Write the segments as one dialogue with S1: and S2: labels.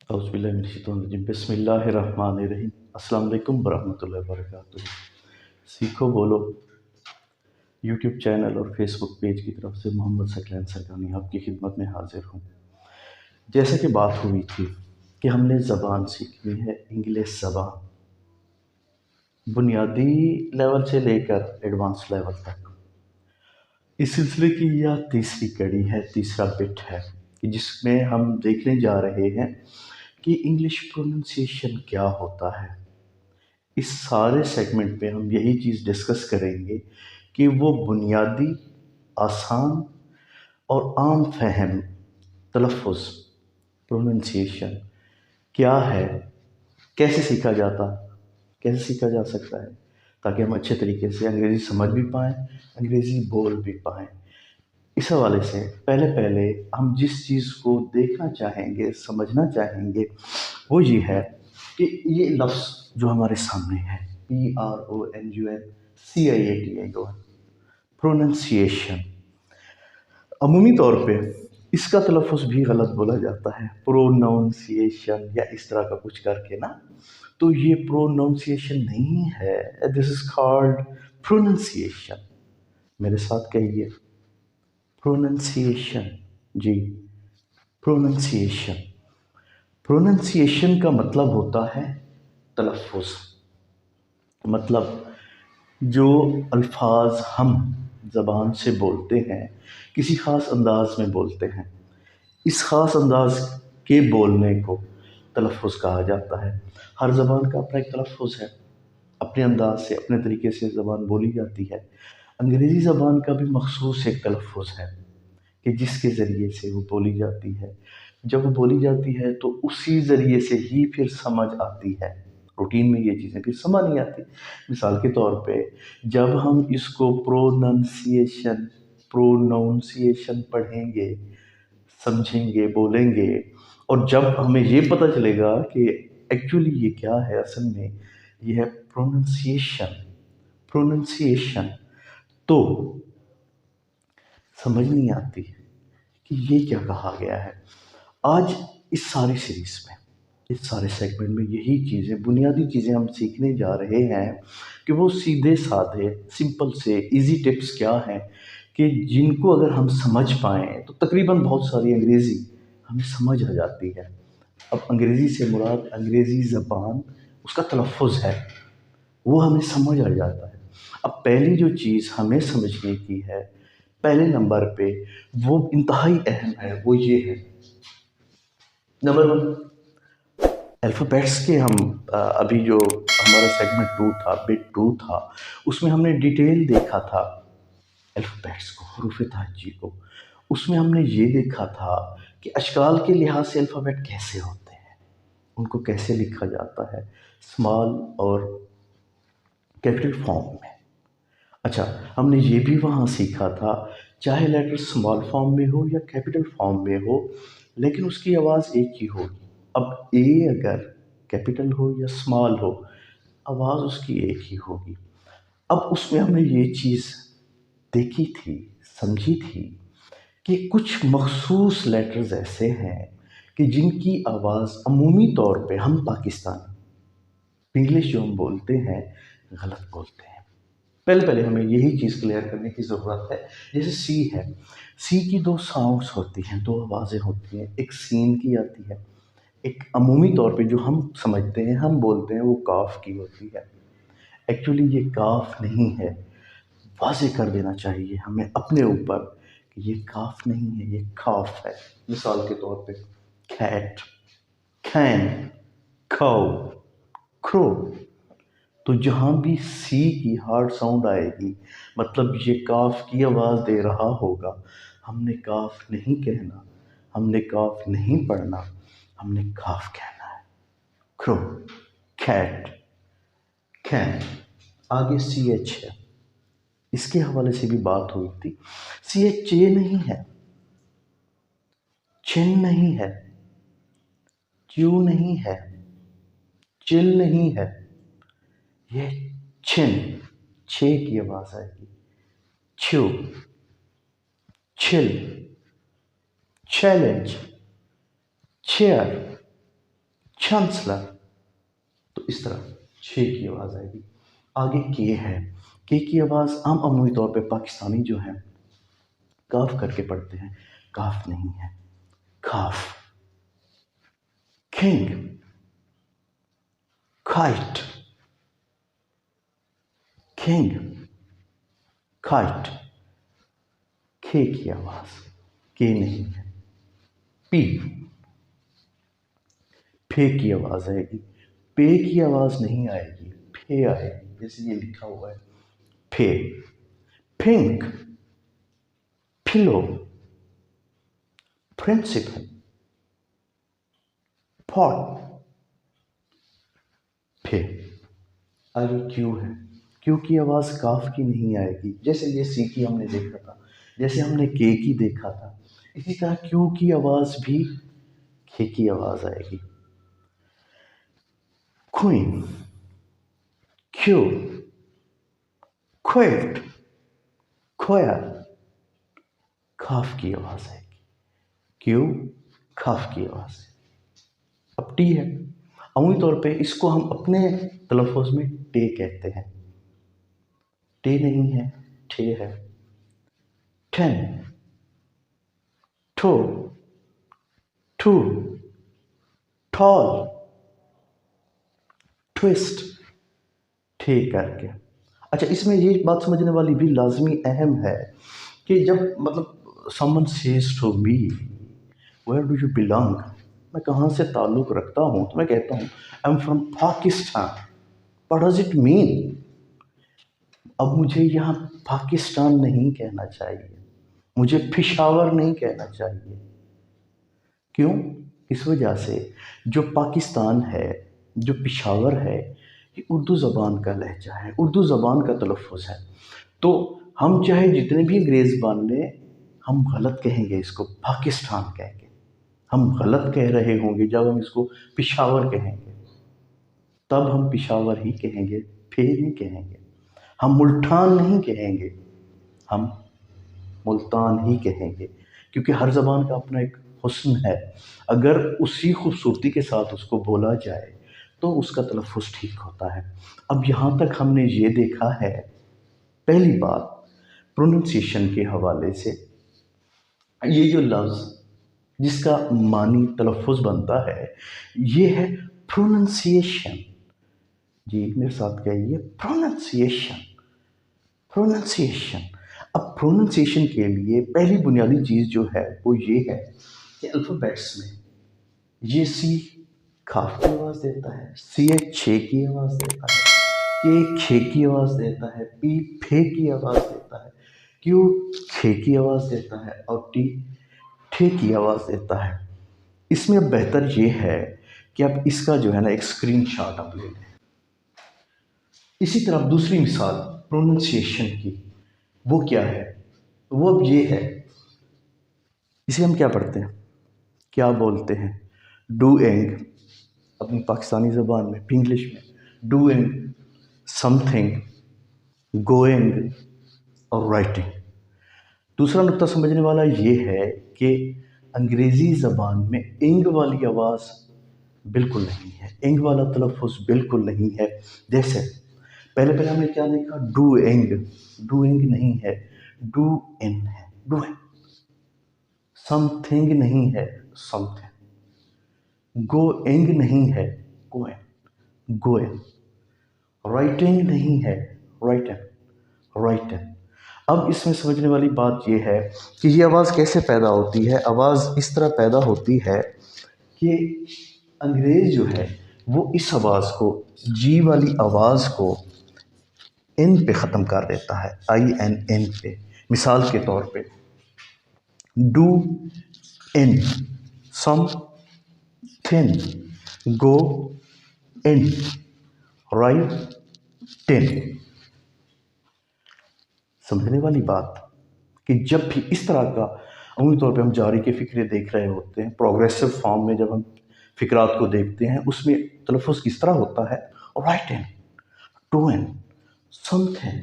S1: औज़ुबिल्लाहिमिनश्शैतानिर्रजीम बिस्मिल्लाहिर्रहमानिर्रहीम अस्सलाम वालेकुम वरहमतुल्लाहि वबरकातुहू। सीखो बोलो यूट्यूब चैनल और फेसबुक पेज की तरफ से मोहम्मद सकलैन सरकानी आपकी खिदमत में हाजिर हूँ। जैसा कि बात हुई थी कि हमने ज़बान सीखनी है, इंग्लिश ज़बान, बुनियादी लेवल से लेकर एडवांस लेवल तक। इस सिलसिले की यह तीसरी कड़ी है, तीसरा बिट है कि जिसमें हम देखने जा रहे हैं कि इंग्लिश प्रोनंसिएशन क्या होता है। इस सारे सेगमेंट पे हम यही चीज़ डिस्कस करेंगे कि वो बुनियादी, आसान और आम फहम तलफ़ुज़ प्रोनंसिएशन क्या है, कैसे सीखा जाता, कैसे सीखा जा सकता है, ताकि हम अच्छे तरीके से अंग्रेज़ी समझ भी पाएँ, अंग्रेज़ी बोल भी पाएँ। इस हवाले से पहले पहले हम जिस चीज़ को देखना चाहेंगे, समझना चाहेंगे, वो ये है कि ये लफ्ज़ जो हमारे सामने है, PRONUNCIATION, प्रोनंसिएशन, अमूमी तौर पे इसका तलफ़ुज़ भी गलत बोला जाता है, प्रोनाउंसिएशन या इस तरह का कुछ करके ना। तो ये प्रोनाउंसिएशन नहीं है, दिस इज़ कॉल्ड प्रोनंसिएशन। मेरे साथ कहिए, प्रोनंसिएशन। जी, प्रोनंसिएशन। प्रोनंसिएशन का मतलब होता है तलफ़ुज़, मतलब जो अल्फाज हम ज़बान से बोलते हैं, किसी ख़ास अंदाज में बोलते हैं, इस ख़ास अंदाज के बोलने को तलफ़ुज़ कहा जाता है। हर ज़बान का अपना एक तलफ़ुज़ है, अपने अंदाज से, अपने तरीके से ज़बान बोली जाती है। अंग्रेज़ी ज़बान का भी मख़सूस एक तलफ़ुज़ है कि जिसके ज़रिए से वो बोली जाती है। जब वो बोली जाती है तो उसी ज़रिए से ही फिर समझ आती है। रूटीन में ये चीज़ें फिर समझ नहीं आती। मिसाल के तौर पे जब हम इसको प्रोनाउंसिएशन पढ़ेंगे, समझेंगे, बोलेंगे, और जब हमें ये पता चलेगा कि एक्चुअली ये क्या है असल में, ये है प्रोनंसिएशन, प्रोनंसिएशन, तो समझ नहीं आती कि ये क्या कहा गया है। आज इस सारी सीरीज़ में, इस सारे सेगमेंट में यही चीज़ें, बुनियादी चीज़ें हम सीखने जा रहे हैं कि वो सीधे साधे, सिंपल से इजी टिप्स क्या हैं कि जिनको अगर हम समझ पाएँ तो तकरीबन बहुत सारी अंग्रेज़ी हमें समझ आ जाती है। अब अंग्रेज़ी से मुराद अंग्रेज़ी ज़बान, उसका तलफ़ुज़ है, वो हमें समझ आ जाता है। अब पहली जो चीज़ हमें समझने की है, पहले नंबर पे, वो इंतहाई अहम है, वो ये है, नंबर 1, अल्फ़ाबेट्स के हम अभी जो हमारा सेगमेंट 2 था, बिट 2 था, उसमें हमने डिटेल देखा था अल्फ़ाबेट्स को, हरूफ़-ए-तहज्जी को। उसमें हमने ये देखा था कि अशकाल के लिहाज से अल्फ़ाबेट कैसे होते हैं, उनको कैसे लिखा जाता है, स्मॉल और कैपिटल फॉर्म में। अच्छा, हमने ये भी वहाँ सीखा था, चाहे लेटर स्मॉल फॉर्म में हो या कैपिटल फॉर्म में हो, लेकिन उसकी आवाज़ एक ही होगी। अब ए अगर कैपिटल हो या स्मॉल हो, आवाज़ उसकी एक ही होगी। अब उसमें हमने ये चीज़ देखी थी, समझी थी कि कुछ मख़सूस लेटर्स ऐसे हैं कि जिनकी आवाज़ अमूमी तौर पे हम पाकिस्तानी, इंग्लिश जो हम बोलते हैं, गलत बोलते हैं। पहले पहले हमें यही चीज़ क्लियर करने की ज़रूरत है। जैसे सी है, सी की 2 साउंड्स होती हैं, 2 आवाज़ें होती हैं, एक सीन की आती है, एक अमूमी तौर पे जो हम समझते हैं, हम बोलते हैं, वो काफ की होती है। एक्चुअली ये काफ नहीं है, वाज़ेह कर देना चाहिए हमें अपने ऊपर कि ये काफ नहीं है, ये खाफ है। मिसाल के तौर पे कैट, कैन, काऊ, क्रो। तो जहाँ भी सी की हार्ड साउंड आएगी, मतलब ये काफ की आवाज़ दे रहा होगा, हमने काफ नहीं कहना, हमने काफ नहीं पढ़ना, हमने काफ कहना है। Crow, cat, can. आगे सी एच है, इसके हवाले से भी बात हुई थी। सी एच चे नहीं है, चिन नहीं है, च्यू नहीं है, चिल नहीं है, ये छिन, छे की आवाज़ आएगी। Chew, chill, challenge, chair, chancellor, तो इस तरह छे की आवाज़ आएगी। आगे के है, के की आवाज़ आम अमूमी तौर पे पाकिस्तानी जो है काफ करके पढ़ते हैं, काफ नहीं है, काफ। किंग, काइट, किंग, काइट, खे की आवाज़, के नहीं है। पी, फे की आवाज़ आएगी, पे की आवाज़ नहीं आएगी, फे आएगी, जैसे ये लिखा हुआ है फे। पिंक, पिलो, प्रिंसिपल, पॉट, फे। आगे क्यू है, क्यू की आवाज़ काफ की नहीं आएगी, जैसे ये सी की हमने देखा था, जैसे हमने के की देखा था, इसी तरह क्यू की आवाज़ भी खे की आवाज़ आएगी। क्वीन, क्यू, क्वेट, खोया, खाफ की आवाज़ आएगी, क्यू खाफ की आवाज़। अब टी है, अमूमी तौर पे इसको हम अपने तलफ़ुज़ में टे कहते हैं, टे नहीं है, ठे है। 10, टो, टू, टॉल, ट्विस्ट, ठे करके। अच्छा, इसमें ये बात समझने वाली भी लाजमी अहम है कि जब मतलब someone says to me where do you belong, मैं कहाँ से ताल्लुक़ रखता हूँ, तो मैं कहता हूँ I am from Pakistan. What does it mean? अब मुझे यहाँ पाकिस्तान नहीं कहना चाहिए, मुझे पेशावर नहीं कहना चाहिए। क्यों? इस वजह से जो पाकिस्तान है, जो पेशावर है, ये उर्दू ज़बान का लहजा है, उर्दू ज़बान का तलफ़ुज़ है। तो हम चाहे जितने भी अंग्रेज़ बान लें, हम गलत कहेंगे इसको पाकिस्तान कह के। हम गलत कह रहे होंगे जब हम इसको पेशावर कहेंगे, तब हम पेशावर ही कहेंगे, फिर नहीं कहेंगे। हम मुल्तान नहीं कहेंगे, हम मुल्तान ही कहेंगे, क्योंकि हर ज़बान का अपना एक हुस्न है। अगर उसी खूबसूरती के साथ उसको बोला जाए तो उसका तलफ़ुज़ ठीक होता है। अब यहाँ तक हमने ये देखा है, पहली बात प्रोनंसिएशन के हवाले से, ये जो लफ्ज़ जिसका मानी तलफ़ुज़ बनता है, ये है प्रोनंसिएशन। जी मेरे साथ कहिए, प्रोनंसिएशन, प्रोनंसिएशन। अब प्रोनंसिएशन के लिए पहली बुनियादी चीज़ जो है वो ये है कि अल्फ़ाबेट्स में ये सी खाफ की आवाज़ देता है, सी एच छे की आवाज़ देता है, के खे की आवाज़ देता है, पी फे की आवाज़ देता है, क्यू खे की आवाज़ देता है और टी ठे की आवाज़ देता है। इसमें अब बेहतर ये है कि आप इसका जो है ना एक स्क्रीनशॉट आप ले लें। इसी तरह अब दूसरी मिसाल प्रोनंसिएशन की, वो क्या है? वो अब ये है, इसे हम क्या पढ़ते हैं, क्या बोलते हैं? डूइंग, अपनी पाकिस्तानी ज़बान में, इंग्लिश में डूइंग समथिंग, गोइंग और राइटिंग। दूसरा नुक्ता समझने वाला ये है कि अंग्रेज़ी ज़बान में इंग वाली आवाज़ बिल्कुल नहीं है, इंग वाला तलफ़ुज़ बिल्कुल नहीं है। जैसे पहले पहले हमने क्या देखा, डूइंग, डूइंग नहीं है, डू इन है, डूइंग। समथिंग नहीं है, समथिंग। गोइंग नहीं है, गोइंग, गोइंग। राइटिंग नहीं है, राइटिंग, राइटिंग। अब इसमें समझने वाली बात यह है कि ये आवाज़ कैसे पैदा होती है। आवाज़ इस तरह पैदा होती है कि अंग्रेज़ जो है वो इस आवाज़ को, जी वाली आवाज़ को इन पे ख़त्म कर देता है, आई एन एन पे। मिसाल के तौर पे doing, something, going, writing. समझने वाली बात कि जब भी इस तरह का अमूमी तौर पे हम जारी के फ़िक्रे देख रहे होते हैं, प्रोग्रेसिव फॉर्म में जब हम फ़िक्रात को देखते हैं, उसमें तलफ़ुज़ किस तरह होता है, writing, doing, something,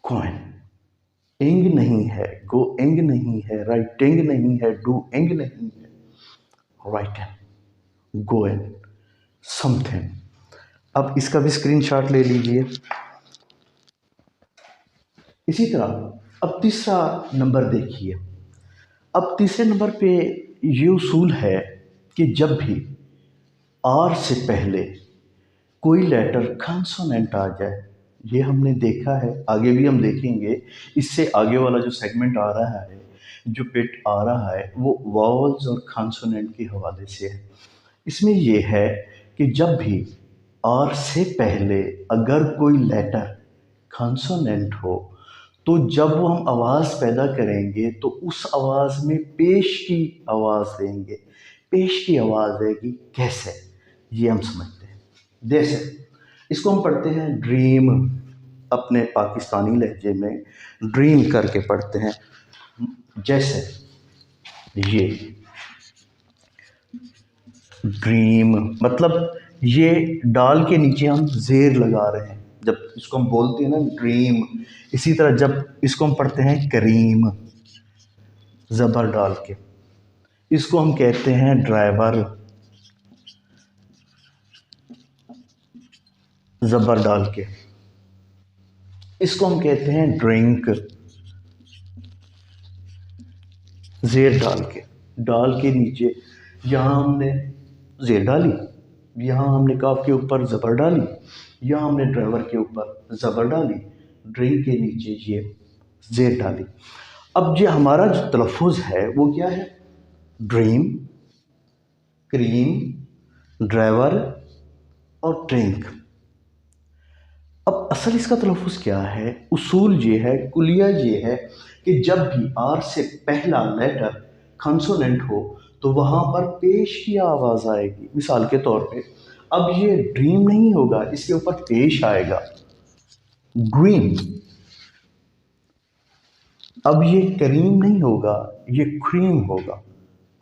S1: coin. Ing नहीं है, गोइंग नहीं है, राइटिंग नहीं है, डूइंग नहीं है, राइटिंग, गोएन, समथिंग। अब इसका भी स्क्रीनशॉट ले लीजिए। इसी तरह अब तीसरा नंबर देखिए। अब तीसरे नंबर पे ये उसूल है कि जब भी आर से पहले कोई लेटर कंसोनेंट आ जाए, ये हमने देखा है, आगे भी हम देखेंगे। इससे आगे वाला जो सेगमेंट आ रहा है, जो बिट आ रहा है, वो वॉवल्स और कंसोनेंट के हवाले से है। इसमें ये है कि जब भी आर से पहले अगर कोई लेटर कंसोनेंट हो, तो जब वो हम आवाज़ पैदा करेंगे तो उस आवाज़ में पेश की आवाज़ देंगे। पेश की आवाज़ आएगी कैसे, ये हम समझते हैं। जैसे इसको हम पढ़ते हैं ड्रीम, अपने पाकिस्तानी लहजे में ड्रीम करके पढ़ते हैं। जैसे ये ड्रीम, मतलब ये डाल के नीचे हम जेर लगा रहे हैं जब इसको हम बोलते हैं ना ड्रीम। इसी तरह जब इसको हम पढ़ते हैं करीम, ज़बर डाल के, इसको हम कहते हैं ड्राइवर, ज़बर डाल के। इसको हम कहते हैं ड्रिंक, जेर डाल के नीचे यहाँ हमने जेर डाली, यहाँ हमने काफ के ऊपर ज़बर डाली, यहाँ हमने ड्राइवर के ऊपर ज़बर डाली, ड्रिंक के नीचे ये जेर डाली। अब ये हमारा जो तलफ़ुज़ है वो क्या है, ड्रीम, क्रीम, ड्राइवर और ड्रिंक। अब असल इसका तलफ़ुज़ क्या है, उसूल ये है, कुलिया ये है कि जब भी आर से पहला लेटर कंसोनेंट हो तो वहाँ पर पेश की आवाज़ आएगी। मिसाल के तौर पे अब ये ड्रीम नहीं होगा, इसके ऊपर पेश आएगा ड्रीम। अब ये करीम नहीं होगा, ये क्रीम होगा,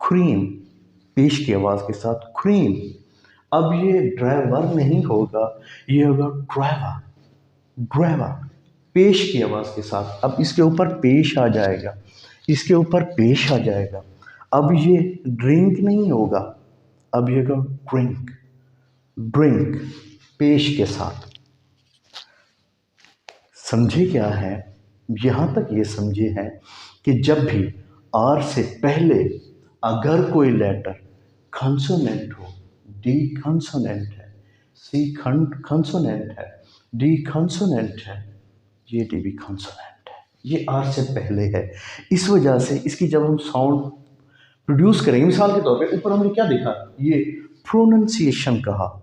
S1: क्रीम, पेश की आवाज़ के साथ क्रीम। अब ये ड्राइवर नहीं होगा, ये होगा ड्राइवर, ड्राइवर, पेश की आवाज़ के साथ। अब इसके ऊपर पेश आ जाएगा, इसके ऊपर पेश आ जाएगा। अब ये ड्रिंक नहीं होगा, अब ये होगा ड्रिंक, ड्रिंक, पेश के साथ। समझे क्या है, यहाँ तक ये समझे हैं कि जब भी आर से पहले अगर कोई लेटर कंसोनेंट हो, डी कंसोनेंट है, सी कंसोनेंट है, डी कंसोनेंट है, ये डी भी कंसोनेंट है, ये आर से पहले है। इस वजह से इसकी जब हम साउंड प्रोड्यूस करेंगे, मिसाल के तौर पे ऊपर हमने क्या देखा, ये प्रोनंसिएशन कहा,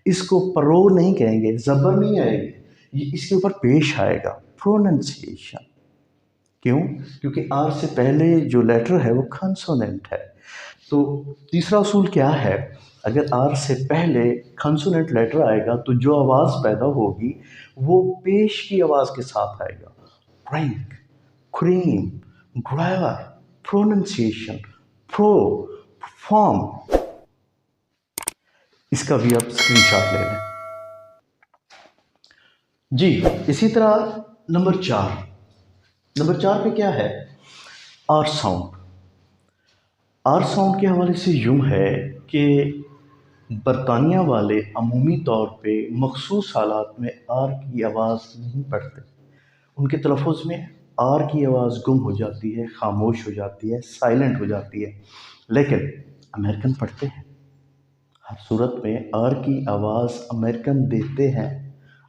S1: इसको प्रो नहीं कहेंगे, ज़बर नहीं आएगी, ये इसके ऊपर पेश आएगा प्रोनंसिएशन। क्यों? क्योंकि आर से पहले जो लेटर है वो कंसोनेंट है। तो तीसरा उसूल क्या है, अगर आर से पहले कंसोनेंट लेटर आएगा तो जो आवाज़ पैदा होगी वो पेश की आवाज़ के साथ आएगा। Drink, cream, driver, pronunciation, pro, form. इसका भी आप स्क्रीनशॉट ले लें जी। इसी तरह नंबर चार पे क्या है, आर साउंड। आर साउंड के हवाले से यूँ है कि बरतानिया वाले अमूमी तौर पे मखसूस हालात में आर की आवाज़ नहीं पढ़ते। उनके तलफ़ुज़ में आर की आवाज़ गुम हो जाती है, खामोश हो जाती है, साइलेंट हो जाती है। लेकिन अमेरिकन पढ़ते हैं, हर सूरत में आर की आवाज़ अमेरिकन देते हैं,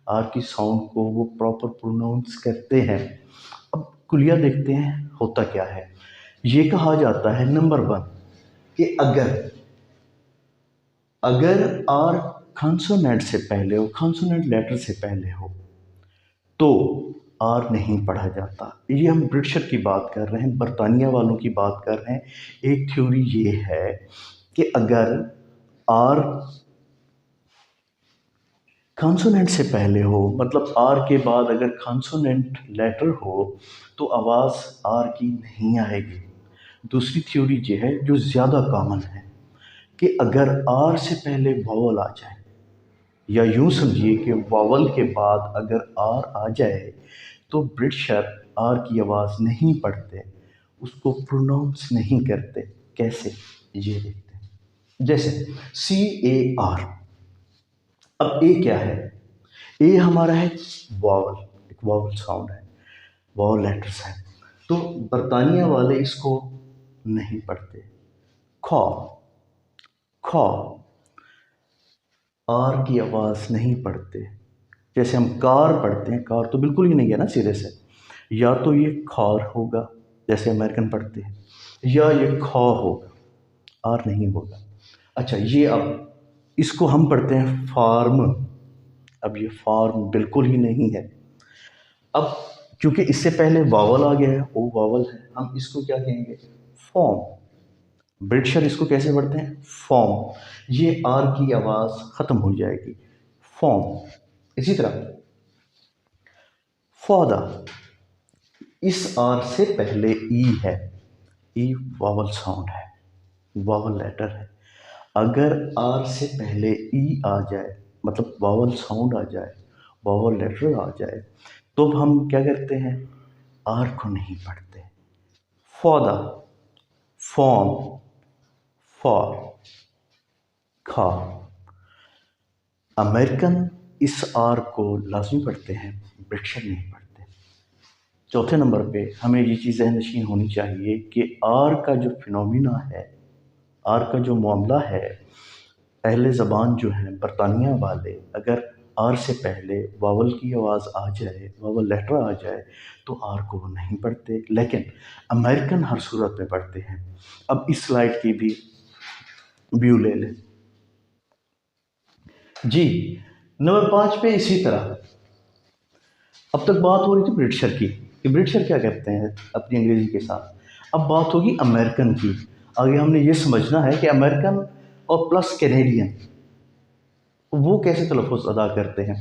S1: आर की साउंड को वो प्रॉपर प्रोनाउंस करते हैं। अब कुलिया देखते हैं होता क्या है। ये कहा जाता है नंबर 1 कि अगर आर कंसोनेंट से पहले हो, कंसोनेंट लेटर से पहले हो, तो आर नहीं पढ़ा जाता। ये हम ब्रिटिशर की बात कर रहे हैं, बरतानिया वालों की बात कर रहे हैं। एक थ्योरी ये है कि अगर आर कंसोनेंट से पहले हो, मतलब आर के बाद अगर कंसोनेंट लेटर हो, तो आवाज़ आर की नहीं आएगी। दूसरी थ्योरी ये है जो ज़्यादा कॉमन है कि अगर आर से पहले वावल आ जाए, या यूँ समझिए कि वावल के बाद अगर आर आ जाए, तो ब्रिटिशर आर की आवाज़ नहीं पढ़ते, उसको प्रोनाउंस नहीं करते। कैसे, ये देखते हैं। जैसे CAR। अब ए क्या है? ए हमारा है वावल, एक वावल साउंड है, वावल लेटर्स है। तो बरतानिया वाले इसको नहीं पढ़ते। खौ, खौ, आर की आवाज़ नहीं पढ़ते। जैसे हम कार पढ़ते हैं, कार तो बिल्कुल ही नहीं है ना सिरे से। या तो ये खार होगा जैसे अमेरिकन पढ़ते हैं, या ये खौ होगा, आर नहीं होगा। अच्छा, ये अब इसको हम पढ़ते हैं फार्म। अब ये फार्म बिल्कुल ही नहीं है। अब क्योंकि इससे पहले वावल आ गया है, ओ वावल है, हम इसको क्या कहेंगे? फॉर्म। ब्रिटिशर इसको कैसे पढ़ते हैं? फॉर्म। ये आर की आवाज़ ख़त्म हो जाएगी, फॉर्म। इसी तरह फौदा, इस आर से पहले ई है, ई वावल साउंड है, वावल लेटर है। अगर आर से पहले ई आ जाए, मतलब वावल साउंड आ जाए, वावल लेटर आ जाए, तो हम क्या करते हैं? आर को नहीं पढ़ते। फौदा, फॉर्म, फॉर, खा। अमेरिकन इस आर को लाजमी पढ़ते हैं, ब्रिटिशर नहीं पढ़ते। चौथे नंबर पे हमें ये चीज़ नशीन होनी चाहिए कि आर का जो फिनोमिना है, आर का जो मामला है, अहले ज़बान जो हैं बरतानिया वाले, अगर आर से पहले वावल की आवाज़ आ जाए, वावल लेटर आ जाए, तो आर को वो नहीं पढ़ते, लेकिन अमेरिकन हर सूरत में पढ़ते हैं। अब इस स्लाइड की भी व्यू ले लें जी। नंबर 5 पे इसी तरह, अब तक बात हो रही थी ब्रिटिशर की कि ब्रिटिशर क्या करते हैं अपनी अंग्रेज़ी के साथ। अब बात होगी अमेरिकन की। आगे हमने ये समझना है कि अमेरिकन और प्लस कैनेडियन वो कैसे तलफ़ुज़ अदा करते हैं।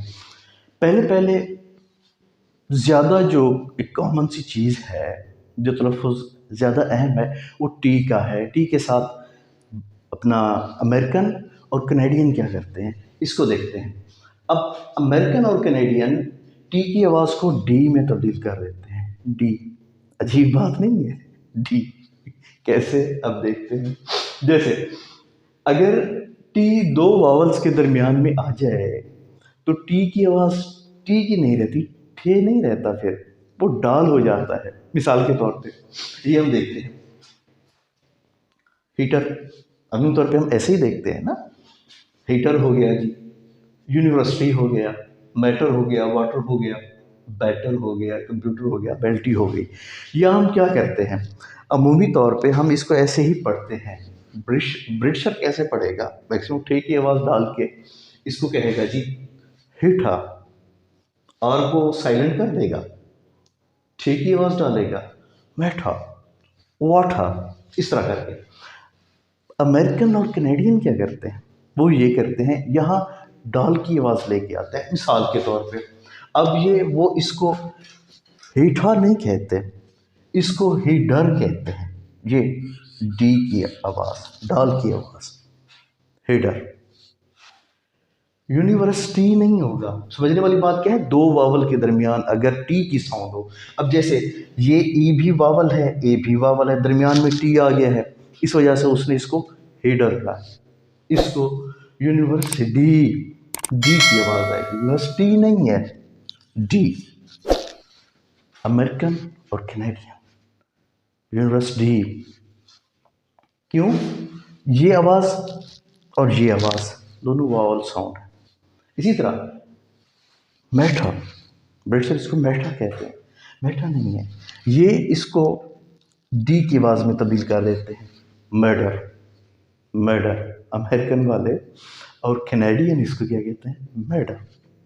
S1: पहले पहले ज़्यादा जो एक कॉमन सी चीज़ है, जो तलफ़ुज़ ज़्यादा अहम है, वो टी का है। टी के साथ अपना अमेरिकन और कनेडियन क्या करते हैं, इसको देखते हैं। अब अमेरिकन और कनेडियन टी की आवाज़ को डी में तब्दील कर देते हैं। डी, अजीब बात नहीं है? डी कैसे, अब देखते हैं। जैसे अगर टी दो वावल्स के दरमियान में आ जाए, तो टी की आवाज़ टी की नहीं रहती, ठे नहीं रहता, फिर वो डाल हो जाता है। मिसाल के तौर पे ये हम देखते हैं। हीटर, आम तौर पे हम ऐसे ही देखते हैं ना। हीटर हो गया जी, यूनिवर्सिटी हो गया, मैटर हो गया, वाटर हो गया, बैटर हो गया, कंप्यूटर हो गया, बेल्टी हो गई। या हम क्या करते हैं, अमूमी तौर पे हम इसको ऐसे ही पढ़ते हैं। ब्रिटिशर कैसे पढ़ेगा? मैक्सिमम ठे की आवाज़ डाल के इसको कहेगा जी हीठा, आर को साइलेंट कर देगा, ठे की आवाज़ डालेगा मैठा, वाठा, इस तरह करके। अमेरिकन और कनेडियन क्या करते हैं? वो ये करते हैं, यहाँ डाल की आवाज़ लेके आते हैं। मिसाल के तौर पे अब ये वो इसको हीठा नहीं कहते, इसको हीडर कहते हैं। ये डी की आवाज़, डाल की आवाज़, हीडर। यूनिवर्सिटी नहीं होगा। समझने वाली बात क्या है? दो वावल के दरमियान अगर टी की साउंड हो, अब जैसे ये ई भी वावल है, ए भी वावल है, दरमियान में टी आ गया है, इस वजह से उसने इसको हीडर कहा। इसको यूनिवर्सिटी, डी की आवाज़ आएगी, यूनिवर्सिटी नहीं है, डी। अमेरिकन और कैनेडियन यूनिवर्सिटी, क्यों? ये आवाज़ और ये आवाज़ दोनों वावल साउंड है। इसी तरह मैठा, ब्रिटिशर इसको मैठा कहते हैं, मैठा नहीं है, ये इसको डी की आवाज़ में तब्दील कर देते हैं, मर्डर, मर्डर। अमेरिकन वाले और कैनेडियन इसको क्या कहते हैं? मर्डर,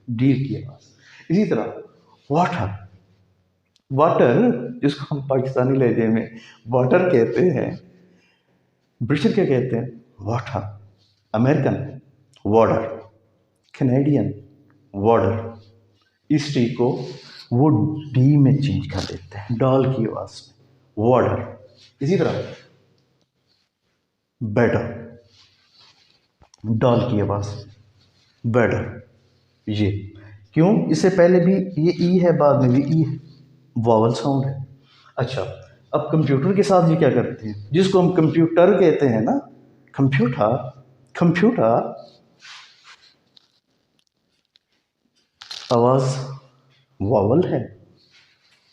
S1: डी की आवाज़। इसी तरह वाटर, वाटर जिसको हम पाकिस्तानी लहजे में वाटर कहते हैं, ब्रिटिशर क्या कहते हैं? Water. American water, Canadian water. इस टी को वो डी में चेंज कर देते हैं, डाल की आवाज़ में, वाटर। इसी तरह बेटर, डाल की आवाज़, बेटर। ये क्यों? इससे पहले भी ये ई है, बाद में भी ई है, वावल साउंड है। अच्छा, अब कंप्यूटर के साथ ये क्या करते हैं, जिसको हम कंप्यूटर कहते हैं ना, कंप्यूटर, कंप्यूटर आवाज वावल है,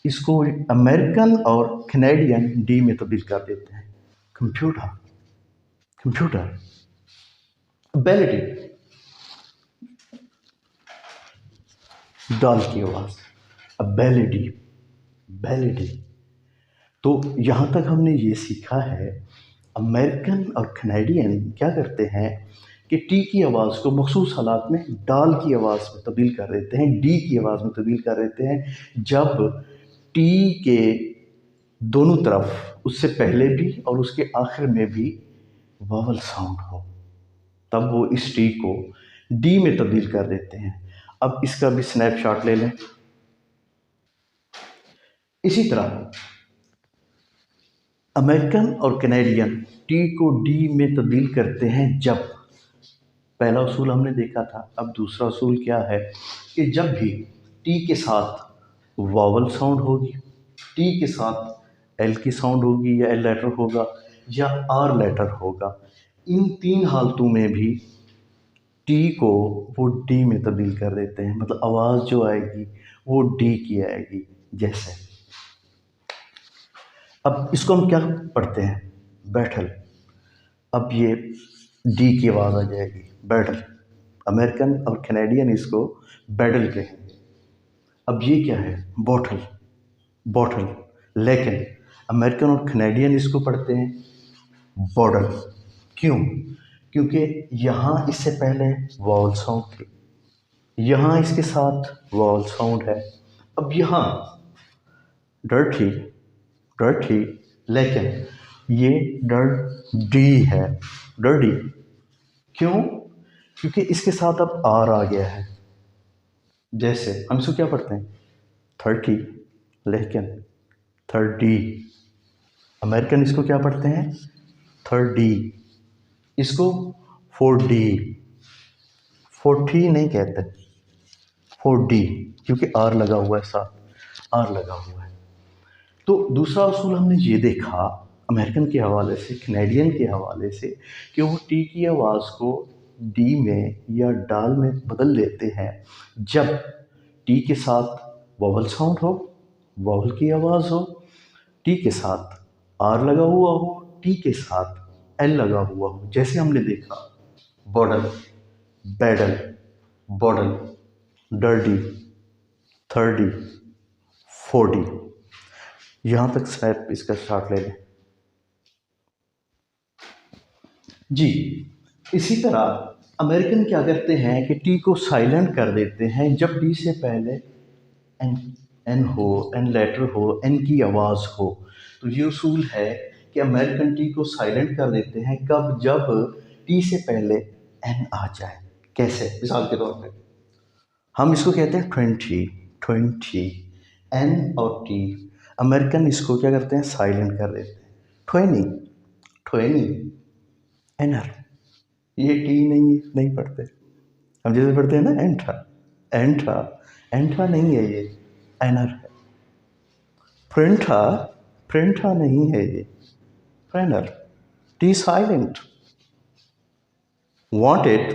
S1: इसको अमेरिकन और कैनेडियन डी में तब्दील कर देते हैं। कंप्यूटर, कंप्यूटर, एबिलिटी, डाल की आवाज, एबिलिटी, एबिलिटी। तो यहाँ तक हमने ये सीखा है, अमेरिकन और कैनेडियन क्या करते हैं कि टी की आवाज़ को मखसूस हालात में डाल की आवाज़ में तब्दील कर देते हैं, डी की आवाज़ में तब्दील कर देते हैं, जब टी के दोनों तरफ, उससे पहले भी और उसके आखिर में भी वावल साउंड हो, तब वो इस टी को डी में तब्दील कर देते हैं। अब इसका भी स्नैपशॉट ले लें। इसी तरह अमेरिकन और कैनेडियन टी को डी में तब्दील करते हैं जब, पहला उसूल हमने देखा था, अब दूसरा उसूल क्या है कि जब भी टी के साथ वावल साउंड होगी, टी के साथ एल की साउंड होगी या एल लेटर होगा या आर लेटर होगा, इन तीन हालतों में भी टी को वो डी में तब्दील कर देते हैं, मतलब आवाज़ जो आएगी वो डी की आएगी। जैसे अब इसको हम क्या पढ़ते हैं, बैटल, अब ये डी की आवाज़ आ जाएगी, बैटल। अमेरिकन और कैनेडियन इसको बैटल कहेंगे। अब ये क्या है, बॉटल, बॉटल, लेकिन अमेरिकन और कैनेडियन इसको पढ़ते हैं बॉटल। क्यों? क्योंकि यहाँ इससे पहले वॉवल साउंड थी, यहाँ इसके साथ वॉवल साउंड है। अब यहाँ डर्टी, डर्टी, लेकिन ये डी है, डर्टी। क्यों? क्योंकि इसके साथ अब आर आ गया है। जैसे हम इसको क्या पढ़ते हैं, 30, लेकिन 30। अमेरिकन इसको क्या पढ़ते हैं, 30, इसको 4D, 40 नहीं कहते, 4D, क्योंकि आर लगा हुआ है, साथ आर लगा हुआ है। तो दूसरा उसूल हमने ये देखा अमेरिकन के हवाले से, कैनेडियन के हवाले से, कि वो टी की आवाज़ को डी में या डाल में बदल देते हैं जब टी के साथ वॉवल साउंड हो, वॉवल की आवाज़ हो, टी के साथ आर लगा हुआ हो, टी के साथ एल लगा हुआ हो। जैसे हमने देखा बॉडल, बैडल, बॉडल, डर्डी, 30, 40। यहाँ तक स्नैप इसका शॉट ले लें जी। इसी तरह अमेरिकन क्या करते हैं कि टी को साइलेंट कर देते हैं जब टी से पहले एन, एन हो, एन लेटर हो, एन की आवाज़ हो। तो ये उसूल है कि अमेरिकन टी को साइलेंट कर देते हैं कब, जब टी से पहले एन आ जाए। कैसे? मिसाल के तौर पे हम इसको कहते हैं 20, 20, एन और टी, अमेरिकन इसको क्या करते हैं, साइलेंट कर देते हैं, 20, 20, एनर, ये टी नहीं पढ़ते हम, जैसे पढ़ते हैं ना एंट्रा, एंट्रा, एंट्रा नहीं है, ये एनर है। प्रिंटा, प्रिंटा नहीं है, ये प्रेनर, टी साइलेंट। वांटेड,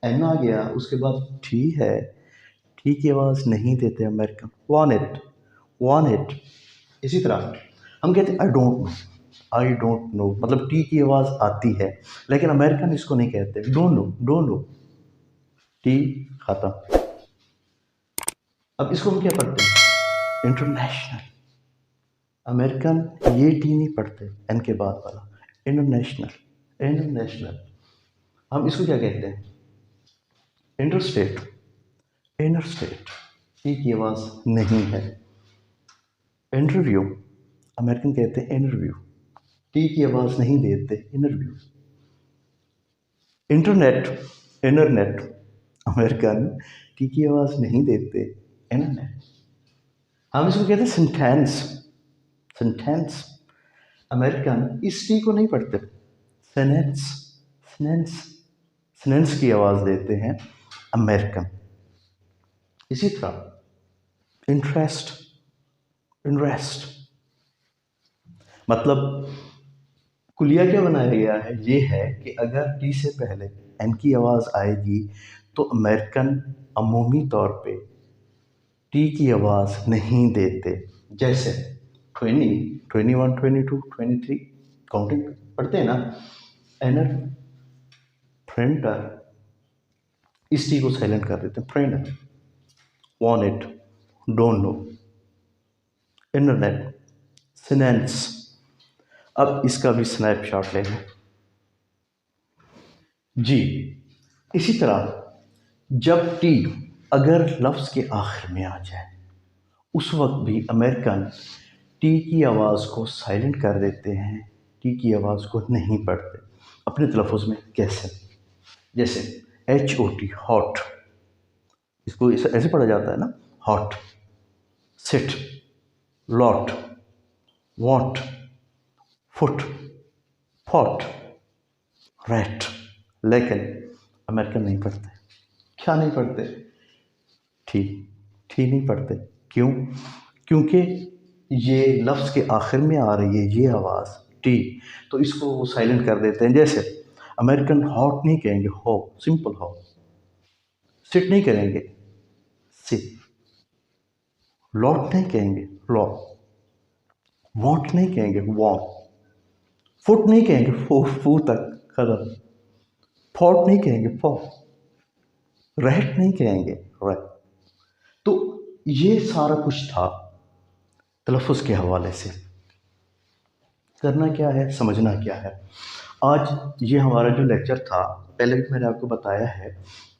S1: एन आ गया, उसके बाद टी है, टी की आवाज़ नहीं देते अमेरिकन, वांटेड, वांटेड। इसी तरह हम कहते हैं I don't know, I don't know, मतलब टी की आवाज़ आती है, लेकिन अमेरिकन इसको नहीं कहते, don't know, don't know, T खत्म। अब इसको हम क्या पढ़ते हैं, इंटरनेशनल। अमेरिकन ये टी नहीं पढ़ते, एन के बाद वाला, इंटरनेशनल, इंटरनेशनल। हम इसको क्या कहते हैं, इंटरस्टेट, इंटरस्टेट, टी की आवाज़ नहीं है। इंटरव्यू, अमेरिकन कहते हैं इंटरव्यू, टी की आवाज़ नहीं देते, interview. Internet, internet, American T की आवाज़ नहीं देते, इंटरनेट। हम इसको कहते हैं सेंटेंस, सेंटेंस, अमेरिकन इस टी को नहीं पढ़ते, सेनेंस, सेनेंस, सेनेंस की आवाज़ देते हैं अमेरिकन। इसी तरह इंटरेस्ट, इंटरेस्ट, मतलब कुलिया क्या बनाया गया है, ये है कि अगर टी से पहले एन की आवाज़ आएगी तो अमेरिकन अमूमी तौर पे टी की आवाज़ नहीं देते। जैसे 20, 21, 22, 23 काउंटिंग पढ़ते हैं ना, एनर प्रिंटर इस टी को साइलेंट कर देते हैं। Printer, want it, don't know, internet, sentence. अब इसका भी स्नैपशॉट ले लें जी। इसी तरह जब टी अगर लफ्ज़ के आखिर में आ जाए उस वक्त भी अमेरिकन टी की आवाज़ को साइलेंट कर देते हैं, टी की आवाज़ को नहीं पढ़ते अपने तलफ़ुज़ में। कैसे? जैसे HOT, हॉट, इसको ऐसे पढ़ा जाता है ना, hot. Sit, lot, what, foot, fought, rat. लेकिन अमेरिकन नहीं पढ़ते। क्या नहीं पढ़ते? ठी। ठी नहीं पढ़ते। क्यों? क्योंकि ये लफ्ज़ के आखिर में आ रही है ये आवाज़ टी, तो इसको वो साइलेंट कर देते हैं। जैसे अमेरिकन हॉट नहीं कहेंगे, हो, सिंपल हो। सिट नहीं करेंगे, सिट। लॉट नहीं कहेंगे, लॉ। वॉट नहीं कहेंगे, वॉट। फुट नहीं कहेंगे, फू तक खत्म। फॉट नहीं कहेंगे, फॉ। रैट नहीं कहेंगे, रैट। तो ये सारा कुछ था तलफ़ुज़ के हवाले से। करना क्या है, समझना क्या है। आज ये हमारा जो लेक्चर था, पहले भी मैंने आपको बताया है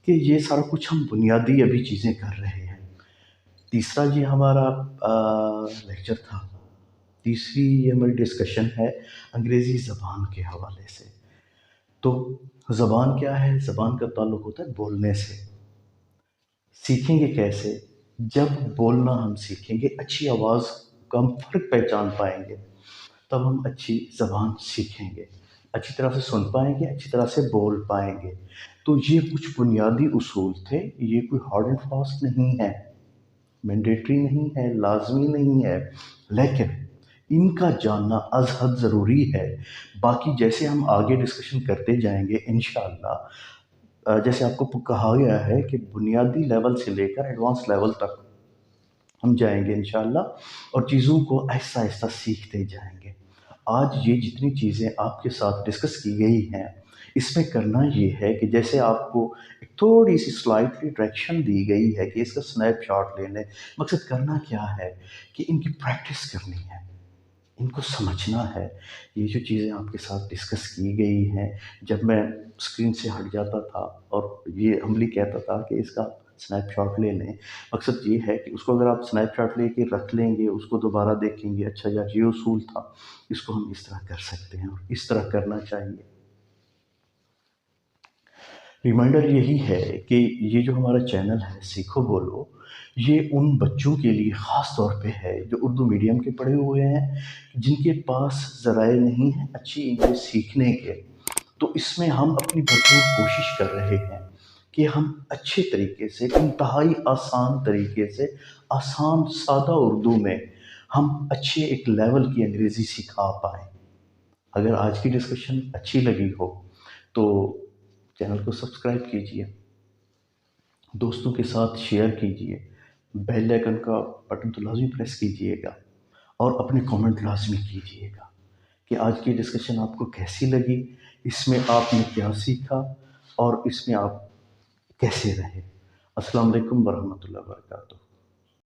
S1: कि ये सारा कुछ हम बुनियादी अभी चीज़ें कर रहे हैं। तीसरा ये हमारा लेक्चर था, तीसरी ये हमारी डिस्कशन है अंग्रेज़ी ज़बान के हवाले से। तो ज़बान क्या है? ज़बान का ताल्लुक़ होता है बोलने से। सीखेंगे कैसे? जब बोलना हम सीखेंगे, अच्छी आवाज़ का हम फ़र्क पहचान पाएंगे, तब हम अच्छी ज़बान सीखेंगे, अच्छी तरह से सुन पाएंगे, अच्छी तरह से बोल पाएंगे। तो ये कुछ बुनियादी उसूल थे, ये कोई हार्ड एंड फास्ट नहीं है, मैंडेटरी नहीं है, लाजमी नहीं है, लेकिन इनका जानना अज़ हद ज़रूरी है। बाकी जैसे हम आगे डिस्कशन करते जाएंगे इंशाअल्लाह, जैसे आपको कहा गया है कि बुनियादी लेवल से लेकर एडवांस लेवल तक हम जाएंगे इंशाअल्लाह, और चीज़ों को आहिस्ता आहिस्ता सीखते जाएंगे। आज ये जितनी चीज़ें आपके साथ डिस्कस की गई हैं, इसमें करना ये है कि जैसे आपको एक थोड़ी सी स्लाइटली डायरेक्शन दी गई है कि इसका स्नैपशॉट ले लें। मकसद करना क्या है कि इनकी प्रैक्टिस करनी है, इनको समझना है। ये जो चीज़ें आपके साथ डिस्कस की गई हैं, जब मैं स्क्रीन से हट जाता था और ये हम्बली कहता था कि इसका स्नैपशॉट ले लें, मकसद ये है कि उसको अगर आप स्नैपशॉट लेके रख लेंगे, उसको दोबारा देखेंगे, अच्छा यार ये उसूल था, इसको हम इस तरह कर सकते हैं और इस तरह करना चाहिए। रिमाइंडर यही है कि ये जो हमारा चैनल है सीखो बोलो, ये उन बच्चों के लिए ख़ास तौर पे है जो उर्दू मीडियम के पढ़े हुए हैं, जिनके पास ज़राए नहीं हैं अच्छी इंग्लिश सीखने के। तो इसमें हम अपनी भरपूर कोशिश कर रहे हैं कि हम अच्छे तरीके से, इंतहाई आसान तरीके से, आसान सादा उर्दू में हम अच्छे एक लेवल की अंग्रेज़ी सिखा पाएँ। अगर आज की डिस्कशन अच्छी लगी हो तो चैनल को सब्सक्राइब कीजिए, दोस्तों के साथ शेयर कीजिए, बेल आइकन का बटन तो लाजमी प्रेस कीजिएगा और अपने कमेंट लाजमी कीजिएगा कि आज की डिस्कशन आपको कैसी लगी, इसमें आपने क्या सीखा और इसमें आप कैसे रहे। अस्सलाम वालेकुम वरहमतुल्लाहि वबरकातुहू।